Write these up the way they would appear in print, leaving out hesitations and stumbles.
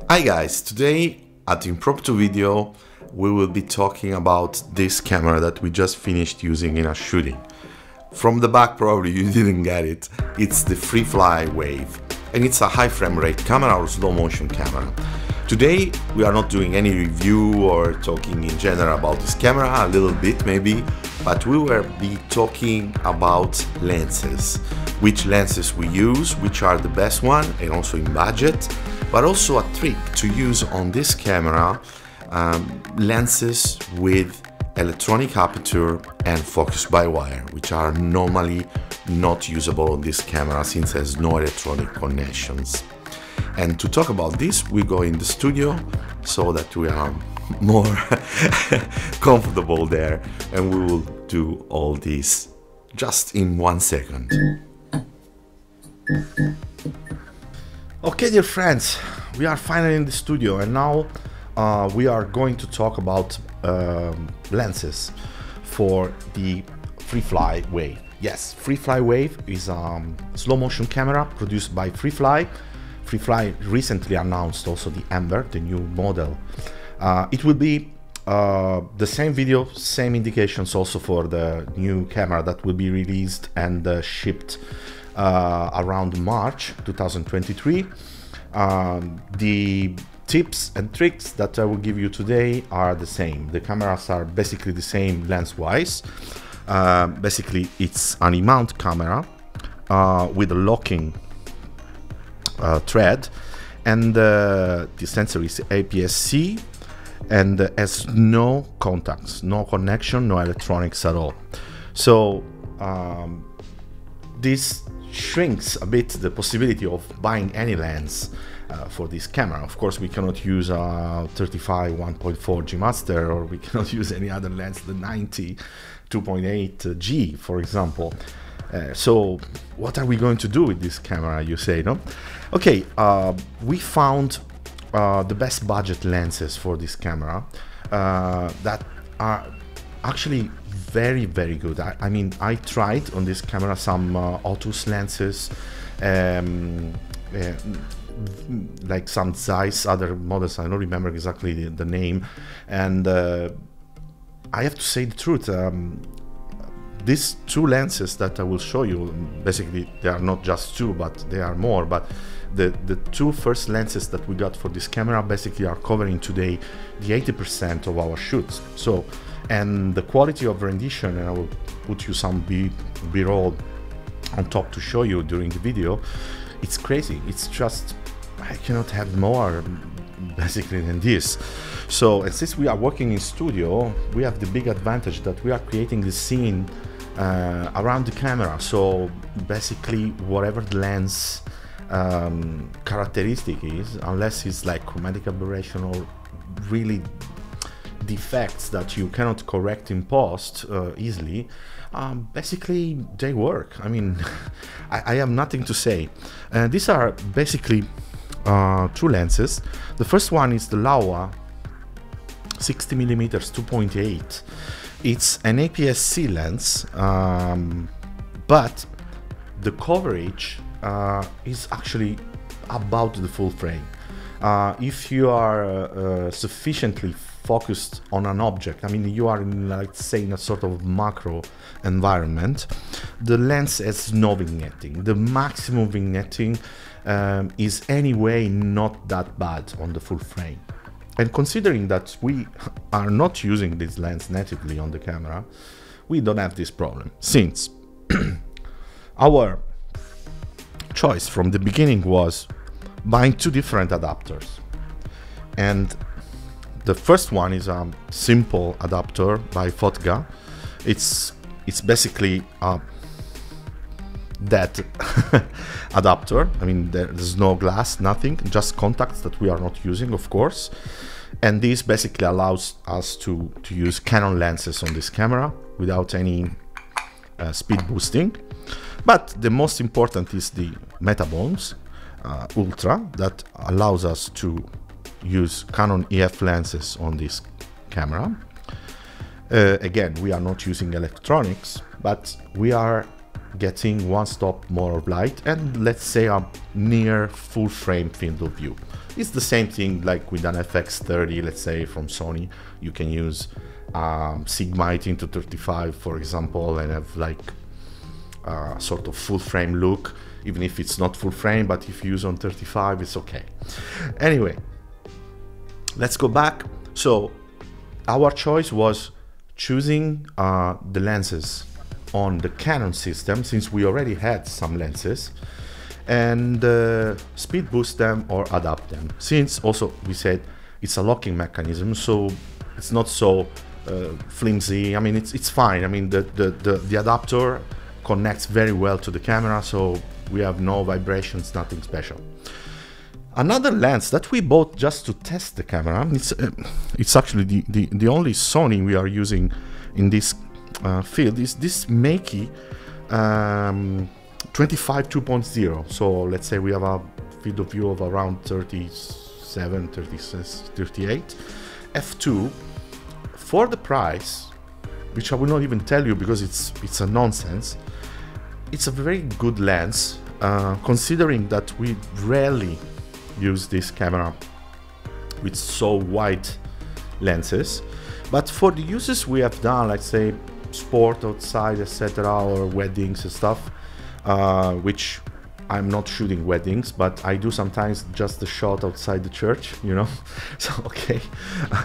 Hi guys, today at Impromptu Video we will be talking about this camera that we just finished using in a shooting. From the back probably you didn't get it, it's the Freefly Wave and it's a high frame rate camera or slow motion camera. Today we are not doing any review or talking in general about this camera, a little bit maybe, but we will be talking about lenses, which lenses we use, which are the best one and also in budget, but also a trick to use on this camera, lenses with electronic aperture and focus by wire, which are normally not usable on this camera since there's no electronic connections. And to talk about this, we go in the studio so that we are more comfortable there, and we will do all this just in 1 second. Okay, dear friends, we are finally in the studio, and now we are going to talk about lenses for the Freefly Wave. Yes, Freefly Wave is a slow motion camera produced by Freefly. Freefly recently announced also the Ember, the new model. It will be the same video, same indications also for the new camera that will be released and shipped around March 2023. The tips and tricks that I will give you today are the same. The cameras are basically the same lens-wise. Basically, it's an E-mount camera with a locking thread, and the sensor is APS-C and has no contacts, no connection, no electronics at all. So this shrinks a bit the possibility of buying any lens for this camera. Of course, we cannot use a 35 1.4 G Master, or we cannot use any other lens, the 90 2.8 G, for example. So what are we going to do with this camera, you say, no? Okay, we found the best budget lenses for this camera that are actually very good. I mean, I tried on this camera some Otus lenses, like some Zeiss, other models, I don't remember exactly the name, and I have to say the truth, these two lenses that I will show you, basically they are not just two, but they are more, but the two first lenses that we got for this camera basically are covering today the 80% of our shoots. So, and the quality of rendition, and I will put you some B-roll on top to show you during the video, it's crazy. It's just, I cannot have more basically than this. So, and since we are working in studio, we have the big advantage that we are creating the scene around the camera. So basically whatever the lens characteristic is, unless it's like chromatic aberration or really defects that you cannot correct in post easily, basically they work. I mean, I have nothing to say. These are basically two lenses. The first one is the Laowa 60mm 2.8. It's an APS-C lens, but the coverage is actually about the full frame. If you are sufficiently focused on an object, I mean, you are in, like, say, in a sort of macro environment, the lens has no vignetting. The maximum vignetting is anyway not that bad on the full frame. And considering that we are not using this lens natively on the camera, we don't have this problem, since our choice from the beginning was buying two different adapters. And the first one is a simple adapter by Fotga. It's basically a dead adapter. I mean, there's no glass, nothing, just contacts that we are not using, of course. And this basically allows us to use Canon lenses on this camera without any speed boosting. But the most important is the Metabones Ultra that allows us to use Canon EF lenses on this camera. Again, we are not using electronics, but we are getting one stop more of light, and let's say a near full frame field of view. It's the same thing like with an FX30, let's say from Sony. You can use Sigma 18 to 35, for example, and have like sort of full frame look, even if it's not full frame, but if you use on 35, it's okay. Anyway, let's go back. So our choice was choosing the lenses on the Canon system, since we already had some lenses, and speed boost them or adapt them, since also we said it's a locking mechanism, so it's not so flimsy. I mean, it's fine. I mean, the adapter connects very well to the camera, so we have no vibrations, nothing special. Another lens that we bought just to test the camera, it's actually the only Sony we are using in this field, is this Makey 25 2.0. So let's say we have a field of view of around 37, 36, 38 f2. For the price, which I will not even tell you because it's a nonsense, it's a very good lens, considering that we rarely use this camera with so wide lenses. But for the uses we have done, like say sport outside, etc., or weddings and stuff, which I'm not shooting weddings, but I do sometimes just the shot outside the church, you know. So okay,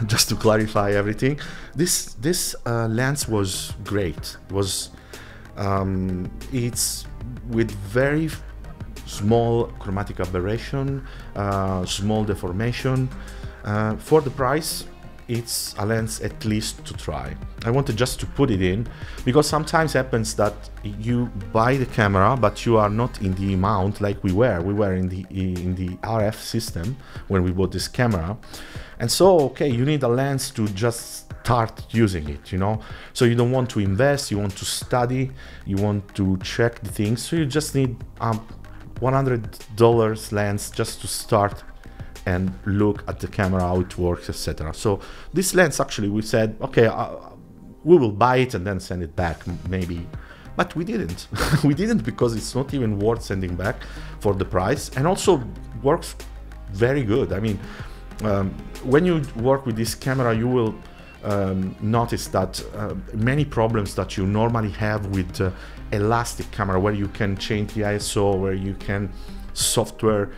just to clarify everything, this lens was great. It was it's with very small chromatic aberration, small deformation. For the price, it's a lens at least to try. I wanted just to put it in because sometimes happens that you buy the camera but you are not in the mount like we were in the RF system when we bought this camera, and so okay, you need a lens to just start using it, you know. So you don't want to invest, you want to study, you want to check the things, so you just need $100 lens just to start and look at the camera, how it works, etc. So this lens, actually, we said, okay, we will buy it and then send it back, maybe. But we didn't. We didn't, because it's not even worth sending back for the price, and also works very good. I mean, when you work with this camera, you will notice that many problems that you normally have with elastic camera, where you can change the ISO, where you can software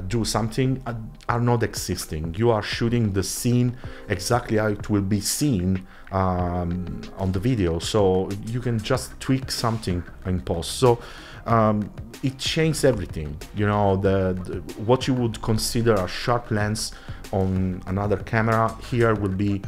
do something, are not existing. You are shooting the scene exactly how it will be seen on the video, so you can just tweak something in post. So it changes everything, you know. What you would consider a sharp lens on another camera here will be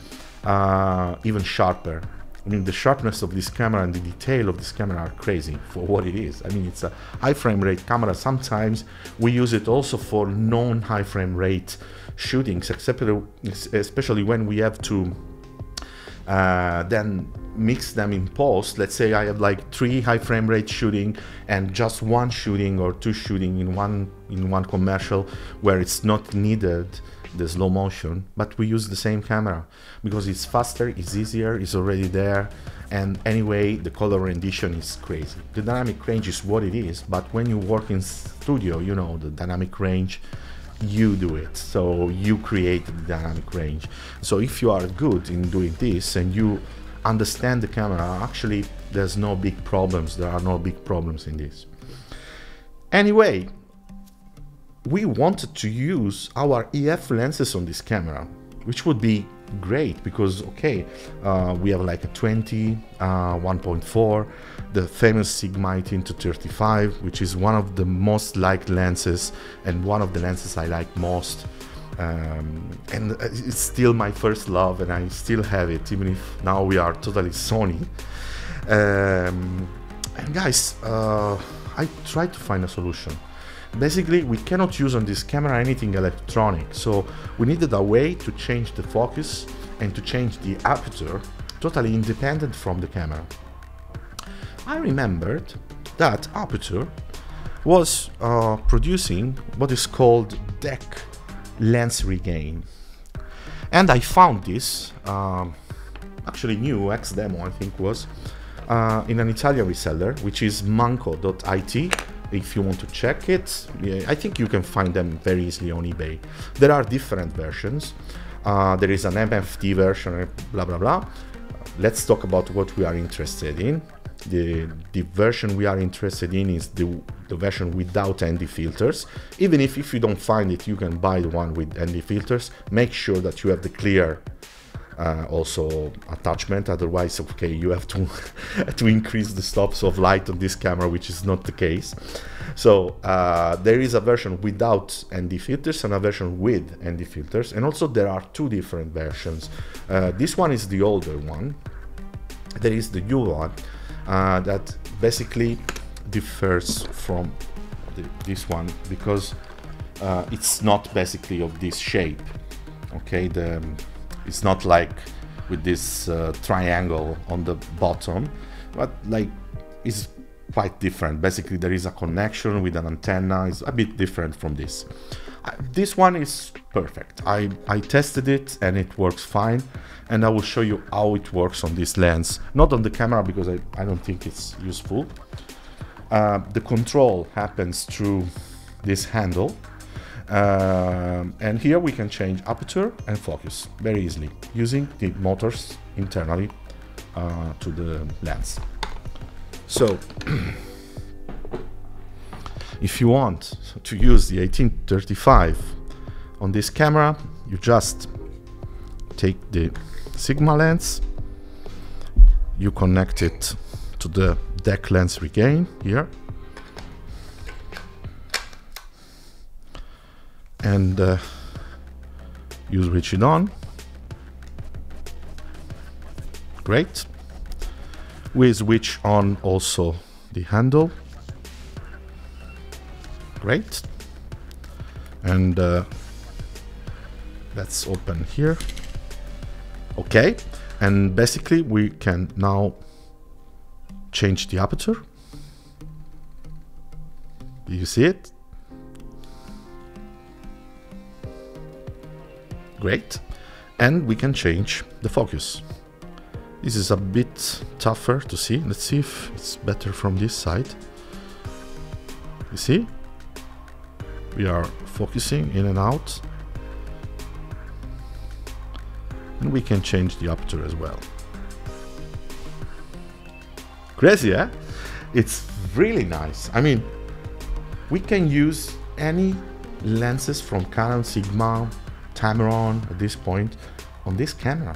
even sharper. I mean, the sharpness of this camera and the detail of this camera are crazy for what it is. I mean, it's a high frame rate camera. Sometimes we use it also for non-high frame rate shootings, especially when we have to then mix them in post. Let's say I have like 3 high frame rate shooting and just 1 shooting or 2 shooting in one commercial where it's not needed the slow motion, but we use the same camera because it's faster, it's easier, it's already there, and anyway the color rendition is crazy. The dynamic range is what it is, but when you work in studio, you know, the dynamic range, you do it, so you create the dynamic range. So if you are good in doing this and you understand the camera, actually there's no big problems, there are no big problems in this. Anyway, we wanted to use our EF lenses on this camera, which would be great because, okay, we have like a 20, 1.4, the famous Sigma 18 to 35, which is one of the most liked lenses and one of the lenses I like most. And it's still my first love, and I still have it, even if now we are totally Sony. And guys, I tried to find a solution. Basically, we cannot use on this camera anything electronic, so we needed a way to change the focus and to change the aperture totally independent from the camera. I remembered that Aperture was producing what is called DEC lens regain, and I found this actually new X demo, I think was in an Italian reseller, which is manco.it. If you want to check it, I think you can find them very easily on eBay. There are different versions. There is an MFT version, blah blah blah. Let's talk about what we are interested in. The version we are interested in is the version without ND filters. Even if you don't find it, you can buy the one with ND filters. Make sure that you have the clear also attachment, otherwise okay, you have to to increase the stops of light on this camera, which is not the case. So there is a version without ND filters and a version with ND filters, and also there are two different versions. This one is the older one. There is the new one that basically differs from this one because it's not basically of this shape. Okay, it's not like with this triangle on the bottom, but like it's quite different. Basically there is a connection with an antenna. It's a bit different from this. This one is perfect. I tested it and it works fine, and I will show you how it works on this lens, not on the camera because I don't think it's useful. The control happens through this handle. And here we can change aperture and focus very easily using the motors internally to the lens. So if you want to use the 1835 on this camera, you just take the Sigma lens, you connect it to the deck lens regain here, and you switch it on. Great. We switch on also the handle. Great. And let's open here. Okay. And basically we can now change the aperture. Do you see it? Great. And we can change the focus. This is a bit tougher to see. Let's see if it's better from this side. You see? We are focusing in and out. And we can change the aperture as well. Crazy, eh? It's really nice. I mean, we can use any lenses from Canon, Sigma, Tamron at this point on this camera.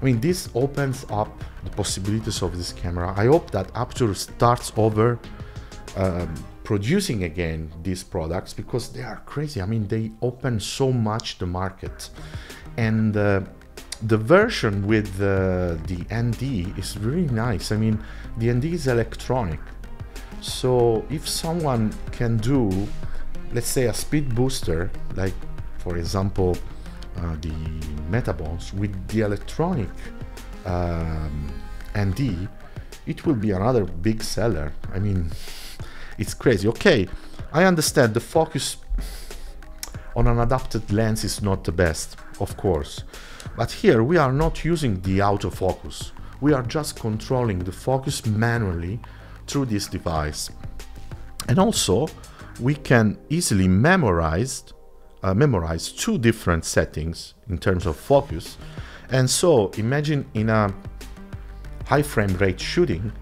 I mean, this opens up the possibilities of this camera. I hope that aperture starts over producing again these products, because they are crazy. I mean, they open so much the market. And the version with the ND is really nice. I mean, the ND is electronic. So if someone can do, let's say, a speed booster, like for example, the Metabones with the electronic ND, it will be another big seller. I mean, it's crazy. Okay, I understand the focus on an adapted lens is not the best, of course, but here we are not using the autofocus. We are just controlling the focus manually through this device. And also we can easily memorize two different settings in terms of focus. And so imagine in a high frame rate shooting,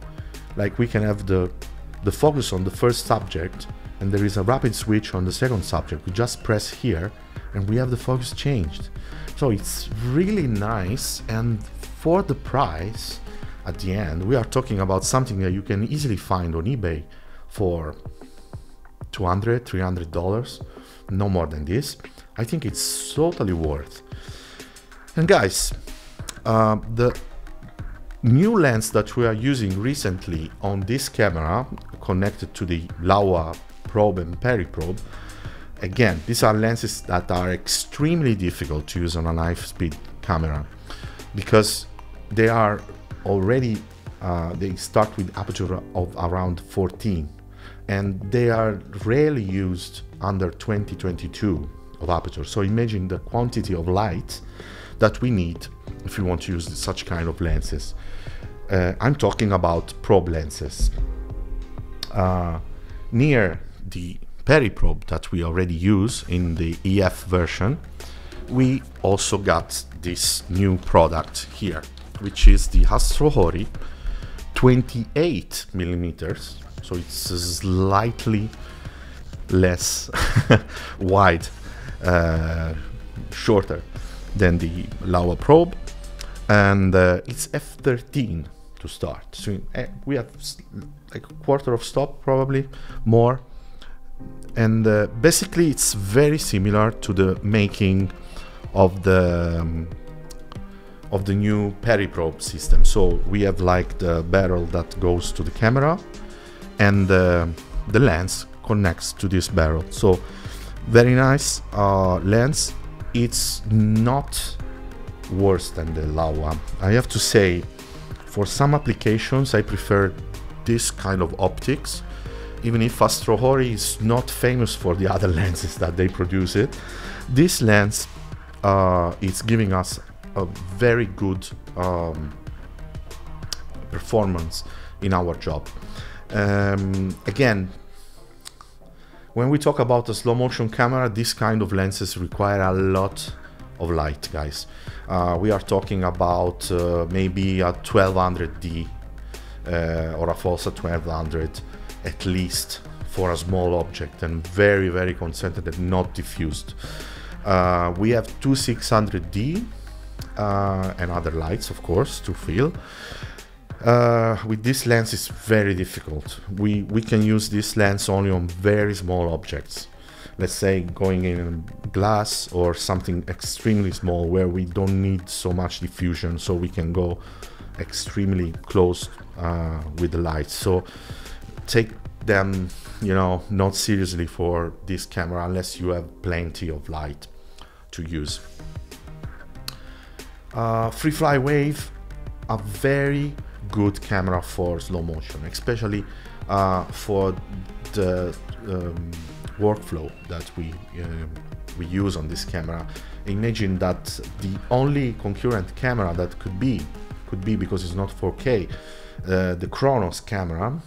like we can have the focus on the first subject and there is a rapid switch on the second subject. We just press here and we have the focus changed. So it's really nice, and for the price at the end, we are talking about something that you can easily find on eBay for $200, $300, no more than this. I think it's totally worth. And guys, the new lens that we are using recently on this camera, connected to the Laowa probe and Peri probe, again, these are lenses that are extremely difficult to use on an high-speed camera because they are already, they start with aperture of around 14, and they are rarely used under 20-22 of aperture. So imagine the quantity of light that we need if we want to use such kind of lenses. I'm talking about probe lenses. Near the periprobe that we already use in the EF version, we also got this new product here, which is the Astrohori 28 millimeters. So it's slightly less wide, shorter than the Laowa probe, and it's f13 to start. So we have like a quarter of stop, probably more, and basically it's very similar to the making of the new periprobe system. So we have like the barrel that goes to the camera, and the lens connects to this barrel. So very nice lens. It's not worse than the Laowa. I have to say, for some applications I prefer this kind of optics, even if Astrohori is not famous for the other lenses that they produce it. This lens is giving us a very good performance in our job. Again, when we talk about a slow motion camera, this kind of lenses require a lot of light, guys. We are talking about maybe a 1200D or a Fossa 1200 at least for a small object, and very, very concentrated and not diffused. We have 2600D and other lights, of course, to fill. With this lens it's very difficult. We can use this lens only on very small objects, let's say going in glass or something extremely small where we don't need so much diffusion, so we can go extremely close with the lights. So take them, you know, not seriously for this camera unless you have plenty of light to use. Freefly Wave, a very good camera for slow motion, especially for the workflow that we use on this camera. Imagine that the only concurrent camera that could be because it's not 4K, the Chronos camera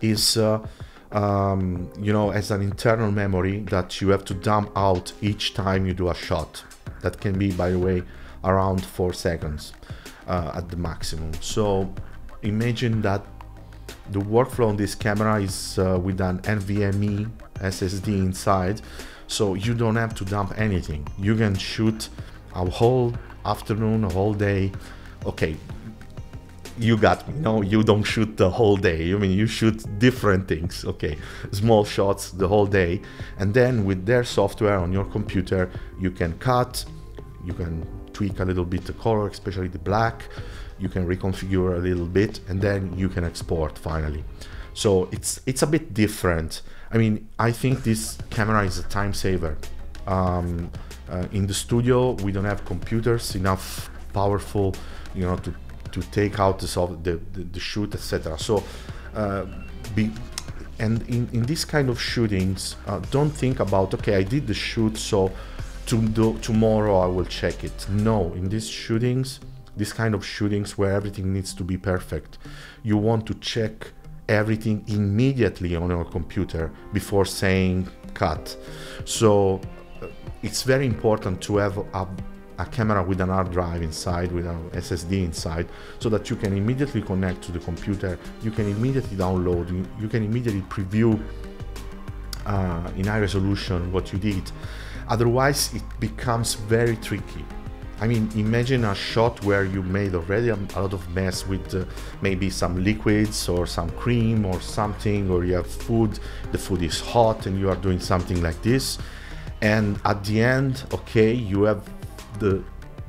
is you know, as an internal memory that you have to dump out each time you do a shot. That can be, by the way, around 4 seconds at the maximum. So imagine that the workflow on this camera is with an NVMe SSD inside, so you don't have to dump anything. You can shoot a whole afternoon, a whole day. Okay, you got me. No, you don't shoot the whole day. I mean, you shoot different things. Okay, small shots the whole day, and then with their software on your computer, you can cut, you can tweak a little bit the color, especially the black. You can reconfigure a little bit, and then you can export finally. So it's a bit different. I mean, I think this camera is a time saver. In the studio, we don't have computers enough powerful, you know, to take out the shoot, etc. So and in this kind of shootings, don't think about, okay, I did the shoot, so tomorrow I will check it. No, in these shootings, this kind of shootings where everything needs to be perfect, you want to check everything immediately on your computer before saying cut. So it's very important to have a camera with an hard drive inside, with an SSD inside, so that you can immediately connect to the computer, you can immediately download, you can immediately preview in high resolution what you did. Otherwise it becomes very tricky. I mean, imagine a shot where you made already a lot of mess with maybe some liquids or some cream or something, or you have food, the food is hot and you are doing something like this, and at the end, okay, you have the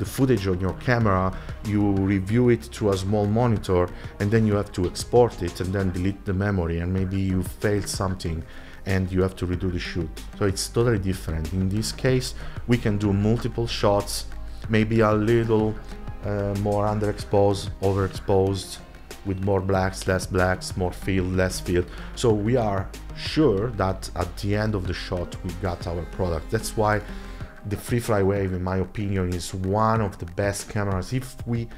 footage on your camera, you review it through a small monitor, and then you have to export it and then delete the memory, and maybe you failed something and you have to redo the shoot. So it's totally different. In this case, we can do multiple shots, maybe a little more underexposed, overexposed, with more blacks, less blacks, more field, less field. So we are sure that at the end of the shot we got our product. That's why the Freefly Wave, in my opinion, is one of the best cameras if we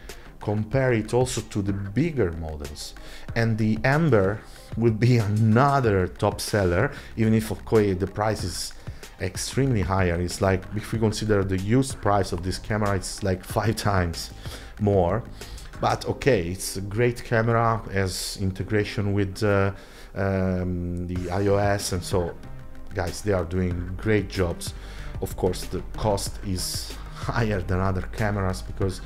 compare it also to the bigger models. And the Ember would be another top seller, even if of course the price is extremely higher. It's like, if we consider the used price of this camera, it's like 5 times more. But okay, it's a great camera, has integration with the iOS, and so guys, they are doing great jobs. Of course, the cost is higher than other cameras because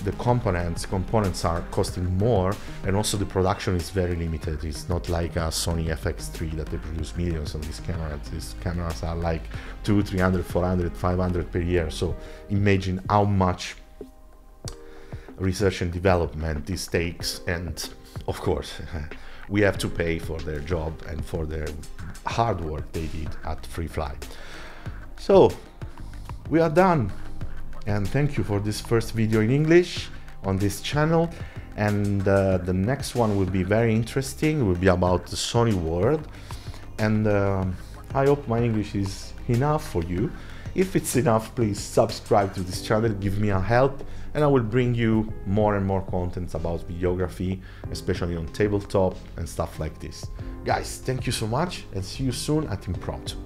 the components are costing more, and also the production is very limited. It's not like a Sony FX3 that they produce millions on these cameras. These cameras are like 200, 300, 400, 500 per year. So imagine how much research and development this takes, and of course we have to pay for their job and for their hard work they did at Freefly. So we are done, and thank you for this first video in English on this channel, and the next one will be very interesting. It will be about the Sony world, and I hope my English is enough for you. If it's enough, please subscribe to this channel, give me a help, and I will bring you more and more content about videography, especially on tabletop and stuff like this. Guys, thank you so much, and see you soon at Impromptu.